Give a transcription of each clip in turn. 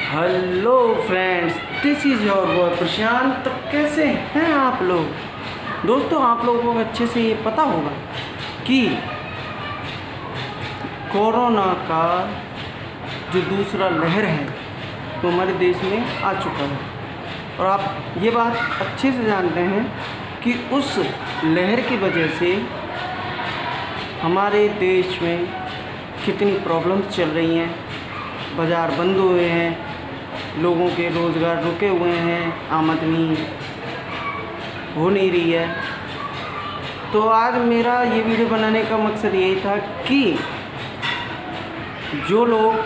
Hello friends, this is your boy Prashant. तो कैसे हैं आप लोग? दोस्तों, आप लोगों को अच्छे से ये पता होगा कि कोरोना का जो दूसरा लहर है वो हमारे देश में आ चुका है। और आप ये बात अच्छे से जानते हैं कि उस लहर की वजह से हमारे देश में कितनी प्रॉब्लम्स चल रही हैं। बाज़ार बंद हुए हैं, लोगों के रोज़गार रुके हुए हैं, आमदनी हो नहीं रही है। तो आज मेरा ये वीडियो बनाने का मकसद यही था कि जो लोग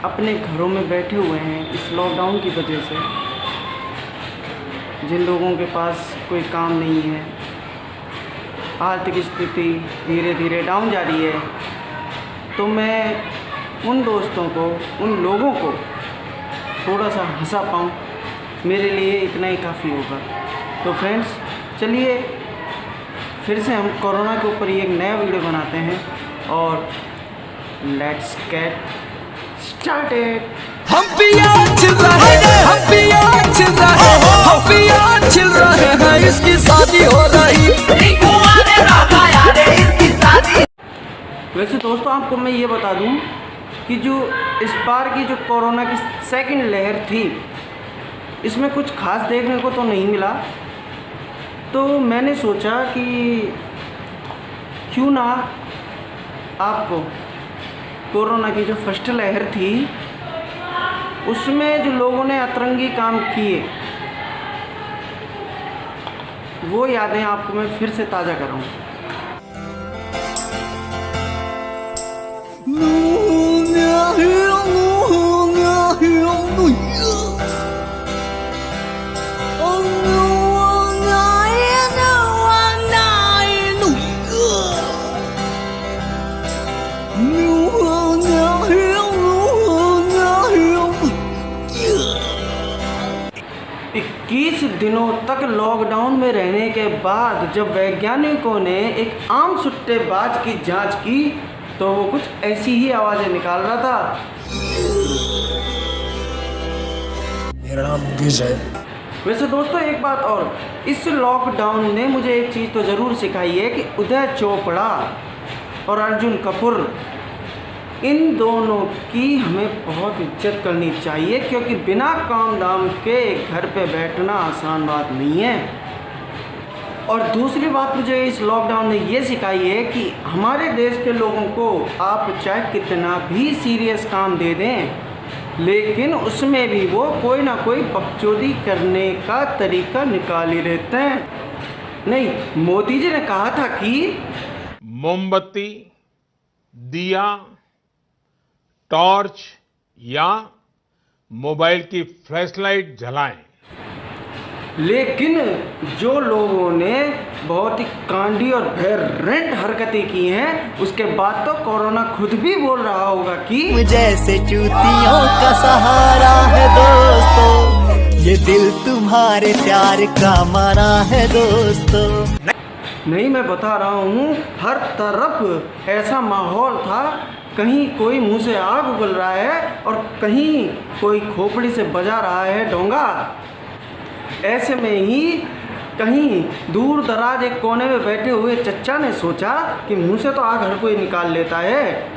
अपने घरों में बैठे हुए हैं इस लॉकडाउन की वजह से, जिन लोगों के पास कोई काम नहीं है, आर्थिक स्थिति धीरे धीरे डाउन जा रही है, तो मैं उन दोस्तों को, उन लोगों को थोड़ा सा हंसा पाऊँ, मेरे लिए इतना ही काफ़ी होगा। तो फ्रेंड्स, चलिए फिर से हम कोरोना के ऊपर एक नया वीडियो बनाते हैं और लेट्स गेट स्टार्टेड। हम पिया चिल रहे हैं, इसकी शादी हो रही। वैसे दोस्तों, आपको मैं ये बता दूं कि जो इस बार की जो कोरोना की सेकंड लहर थी, इसमें कुछ खास देखने को तो नहीं मिला। तो मैंने सोचा कि क्यों ना आपको कोरोना की जो फर्स्ट लहर थी उसमें जो लोगों ने अतरंगी काम किए वो यादें आपको मैं फिर से ताज़ा कराऊँ। दिनों तक लॉकडाउन में रहने के बाद जब वैज्ञानिकों ने एक आम सुट्टेबाज की जांच की तो वो कुछ ऐसी ही आवाज़ें निकाल रहा था। मेरा नाम मुकेश है। वैसे दोस्तों, एक बात और, इस लॉकडाउन ने मुझे एक चीज़ तो ज़रूर सिखाई है कि उदय चोपड़ा और अर्जुन कपूर, इन दोनों की हमें बहुत इज्जत करनी चाहिए, क्योंकि बिना काम दाम के घर पे बैठना आसान बात नहीं है। और दूसरी बात मुझे इस लॉकडाउन ने ये सिखाई है कि हमारे देश के लोगों को आप चाहे कितना भी सीरियस काम दे दें, लेकिन उसमें भी वो कोई ना कोई बकचोदी करने का तरीका निकाल ही लेते हैं। नहीं, मोदी जी ने कहा था कि मोमबत्ती, दिया, टॉर्च या मोबाइल की फ्लैशलाइट जलाएं। लेकिन जो लोगों ने बहुत ही कांडी और भयंकर हरकतें की हैं, उसके बाद तो कोरोना खुद भी बोल रहा होगा कि जैसे चूतियों का सहारा है दोस्तों, ये दिल तुम्हारे प्यार का मारा है दोस्तों। नहीं, मैं बता रहा हूँ, हर तरफ ऐसा माहौल था, कहीं कोई मुंह से आग उगल रहा है और कहीं कोई खोपड़ी से बजा रहा है डोंगा। ऐसे में ही कहीं दूर दराज एक कोने में बैठे हुए चच्चा ने सोचा कि मुंह से तो आग हर कोई निकाल लेता है,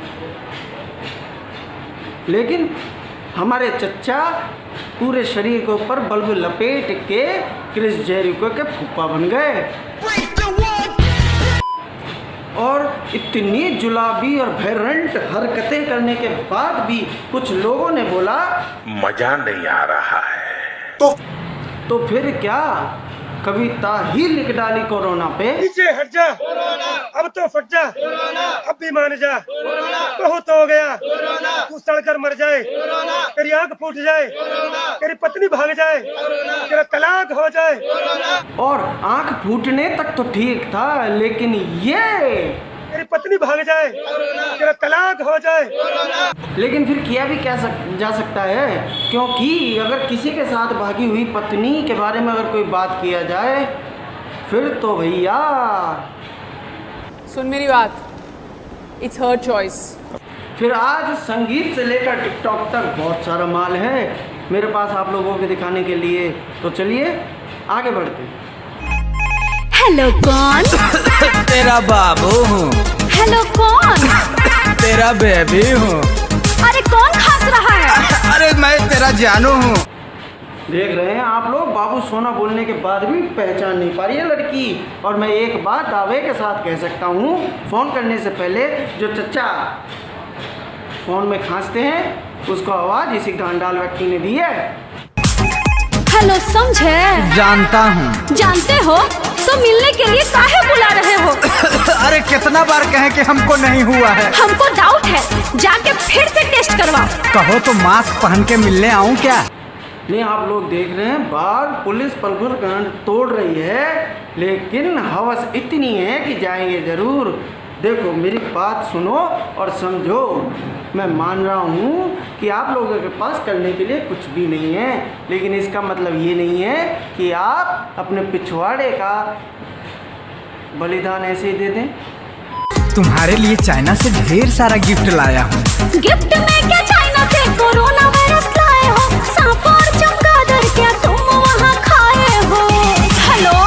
लेकिन हमारे चच्चा पूरे शरीर के ऊपर बल्ब लपेट के क्रिस जेरिको के फूफा बन गए। और इतनी जुलाबी और भयंकर हरकतें करने के बाद भी कुछ लोगों ने बोला मजा नहीं आ रहा है। तो फिर क्या, कविता ही लिख डाली कोरोना पे। पीछे हट जा, अब तो फट जा, अब भी मान जा, बहुत हो गया, तू सड़कर मर जाए, तेरी आंख फूट जाए, तेरी पत्नी भाग जाए, तेरा तलाक हो जाए। और आंख फूटने तक तो ठीक था, लेकिन ये तेरी पत्नी भाग जाए, तेरा तलाक हो जाए। लेकिन फिर किया भी क्या जा सकता है, क्योंकि अगर किसी के साथ भागी हुई पत्नी के बारे में अगर कोई बात किया जाए, फिर तो भैया सुन मेरी बात, इट्स हर चॉइस। फिर आज संगीत से लेकर टिकटॉक तक बहुत सारा माल है मेरे पास आप लोगों को दिखाने के लिए। तो चलिए आगे बढ़ते हैं। हेलो कौन? तेरा बाबू हूँ। हेलो कौन? तेरा बेबी हूँ। अरे कौन हंस रहा है? अरे मैं तेरा जानू हूँ। देख रहे हैं आप लोग, बाबू सोना बोलने के बाद भी पहचान नहीं पा रही है लड़की। और मैं एक बात दावे के साथ कह सकता हूँ, फ़ोन करने से पहले जो चच्चा फ़ोन में खांसते हैं उसको आवाज़ इसी गांडाल व्यक्ति ने दी है। हेलो समझे? जानता हूँ। जानते हो तो मिलने के लिए काहे बुला रहे हो? अरे कितना बार कहें कि हमको नहीं हुआ है। हमको डाउट है, जाके फिर से टेस्ट करवाओ। कहो तो मास्क पहन के मिलने आऊँ क्या? नहीं, आप लोग देख रहे हैं बाहर पुलिस पलपुर कांड तोड़ रही है, लेकिन हवस इतनी है कि जाएंगे ज़रूर। देखो मेरी बात सुनो और समझो, मैं मान रहा हूँ कि आप लोगों के पास करने के लिए कुछ भी नहीं है, लेकिन इसका मतलब ये नहीं है कि आप अपने पिछवाड़े का बलिदान ऐसे ही दे दें। तुम्हारे लिए चाइना से ढेर सारा गिफ्ट लाया हूँ। गिफ्ट में क्या चाइना से कोरोना वायरस लाए हो? सांप और चमगादड़ क्या तुम वहाँ खाए हो? हेलो,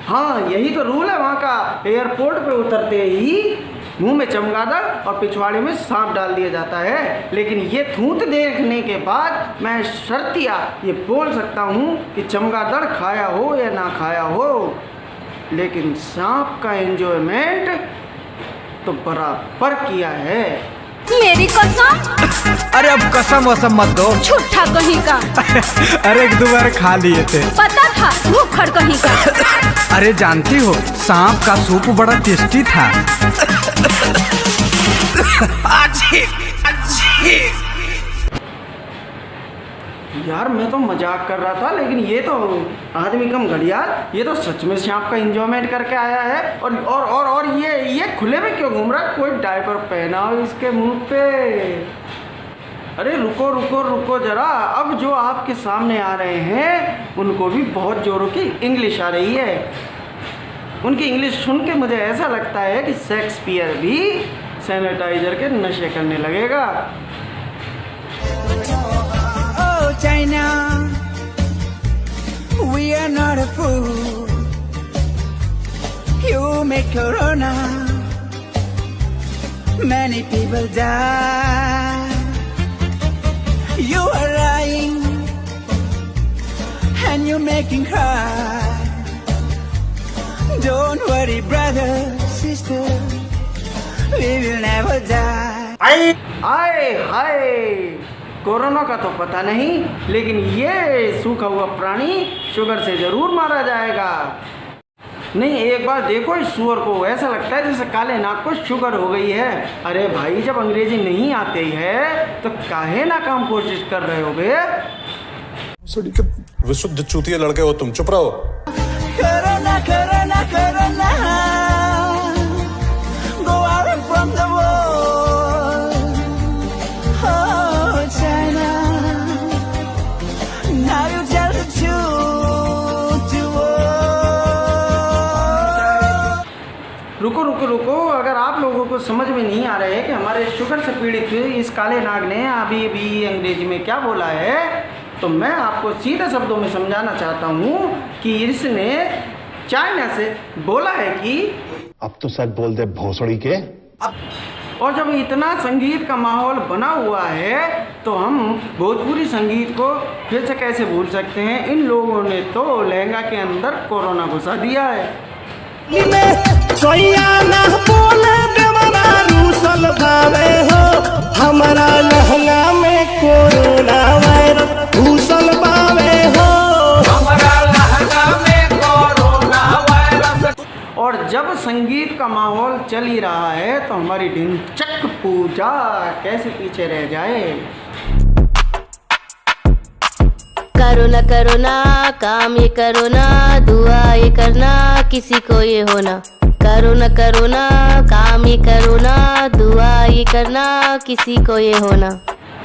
हाँ यही तो रूल है वहाँ का। एयरपोर्ट पे उतरते ही मुंह में चमगादड़ और पिछवाड़े में सांप डाल दिया जाता है। लेकिन ये थूत देखने के बाद मैं शर्तिया ये बोल सकता हूँ कि चमगादड़ खाया हो या ना खाया हो, लेकिन सांप का एंजॉयमेंट तो बराबर किया है। मेरी कसम। अरे अब कसम वसम मत दो। झूठा कहीं का। अरे एक दो बार खा लिए थे। पता था, भूखड़ कहीं का। अरे जानती हो सांप का सूप बड़ा टेस्टी था। यार मैं तो मजाक कर रहा था, लेकिन ये तो आदमी कम घड़ियाल, ये तो सच में सांप का एंजॉयमेंट करके आया है। और ये खुले में क्यों घूम रहा है? कोई डायपर पहना हो इसके मुंह पे। अरे रुको रुको रुको जरा, अब जो आपके सामने आ रहे हैं उनको भी बहुत जोरों की इंग्लिश आ रही है। उनकी इंग्लिश सुन के मुझे ऐसा लगता है कि शेक्सपियर भी सैनिटाइजर के नशे करने लगेगा। China, we are not a fool. You make corona, many people die. You are lying, and you're making cry. Don't worry, brother, sister, we will never die. आए हाय, कोरोना का तो पता नहीं, लेकिन ये सूखा हुआ प्राणी शुगर से ज़रूर मारा जाएगा। नहीं, एक बार देखो इस सुअर को, ऐसा लगता है जैसे काले नाग को शुगर हो गई है। अरे भाई, जब अंग्रेजी नहीं आती है तो काहे नाकाम कोशिश कर रहे हो बे? विशुद्ध चूतिया लड़के हो तुम, चुप रहो। Corona, corona, corona, go out from the world. Oh, China, now you tell the truth to world. रुको रुको रुको, अगर आप लोगों को समझ में नहीं आ रहा है कि हमारे शुगर से पीड़ित इस काले नाग ने अभी अभी अंग्रेजी में क्या बोला है, तो मैं आपको सीधे शब्दों में समझाना चाहता हूँ कि इसने चाइना से बोला है कि अब तो सच बोल दे भोसड़ी के। और जब इतना संगीत का माहौल बना हुआ है तो हम भोजपुरी संगीत को फिर से कैसे भूल सकते हैं? इन लोगों ने तो लहंगा के अंदर कोरोना घुसा दिया है। हमारा लहंगा में कोरोना वायरस घुसल पावे हो। हमारा लहंगा में कोरोना वायरस। और जब संगीत का माहौल चल ही रहा है तो हमारी ढिंचक पूजा कैसे पीछे रह जाए। करोना करोना काम ये करोना, दुआ ये करना किसी को ये होना। करोना करोना काम ये करोना, दुआ ये करना किसी को ये होना।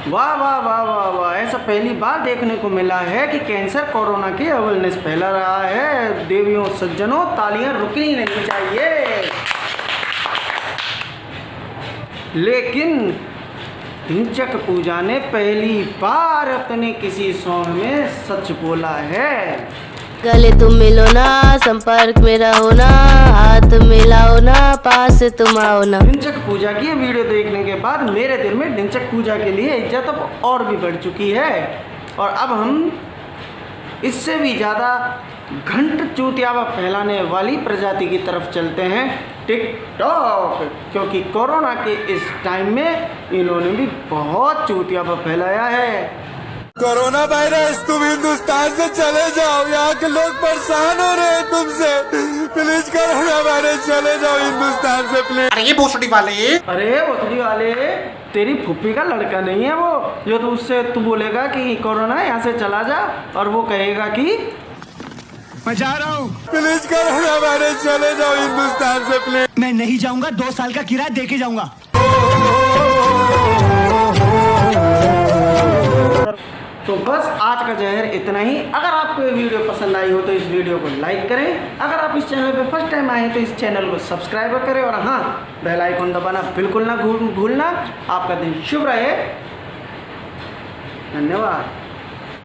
वाह वाह वाह वाह वाह, ऐसा पहली बार देखने को मिला है कि कैंसर कोरोना की अवेयरनेस फैला रहा है। देवियों सज्जनों, तालियां रुकनी नहीं चाहिए। लेकिन ढिंचक पूजा ने पहली बार अपने किसी सॉन्ग में सच बोला है। गले तुम मिलो ना, संपर्क में रहो ना, हाथ मिलाओ ना, पास तुम आओ ना। ढिंचक पूजा की वीडियो देखने के बाद मेरे दिल में ढिंचक पूजा के लिए इज्जत अब और भी बढ़ चुकी है। और अब हम इससे भी ज़्यादा घंट चूतियावा फैलाने वाली प्रजाति की तरफ चलते हैं, टिकटॉक। क्योंकि कोरोना के इस टाइम में इन्होंने भी बहुत चूतियावा फैलाया है। कोरोना वायरस तुम हिंदुस्तान से चले जाओ, यहाँ के लोग परेशान हो रहे हैं तुमसे। प्लीज कोरोना वायरस चले जाओ हिंदुस्तान से प्लीज। अरे भोसड़ी वाले, तेरी फुप्पी का लड़का नहीं है वो, जो तो उससे तू बोलेगा कि कोरोना यहाँ से चला जा और वो कहेगा कि मैं जा रहा हूँ, प्लीज कोरोना वायरस चले जाओ हिंदुस्तान से प्लीज। मैं नहीं जाऊंगा, 2 साल का किराया दे के जाऊंगा। तो बस आज का जहर इतना ही। अगर आपको ये वीडियो पसंद आई हो तो इस वीडियो को लाइक करें। अगर आप इस चैनल पे फर्स्ट टाइम आए हैं तो इस चैनल को सब्सक्राइब करें। और हाँ, बेल आइकन दबाना बिल्कुल ना भूलना। आपका दिन शुभ रहे। धन्यवाद।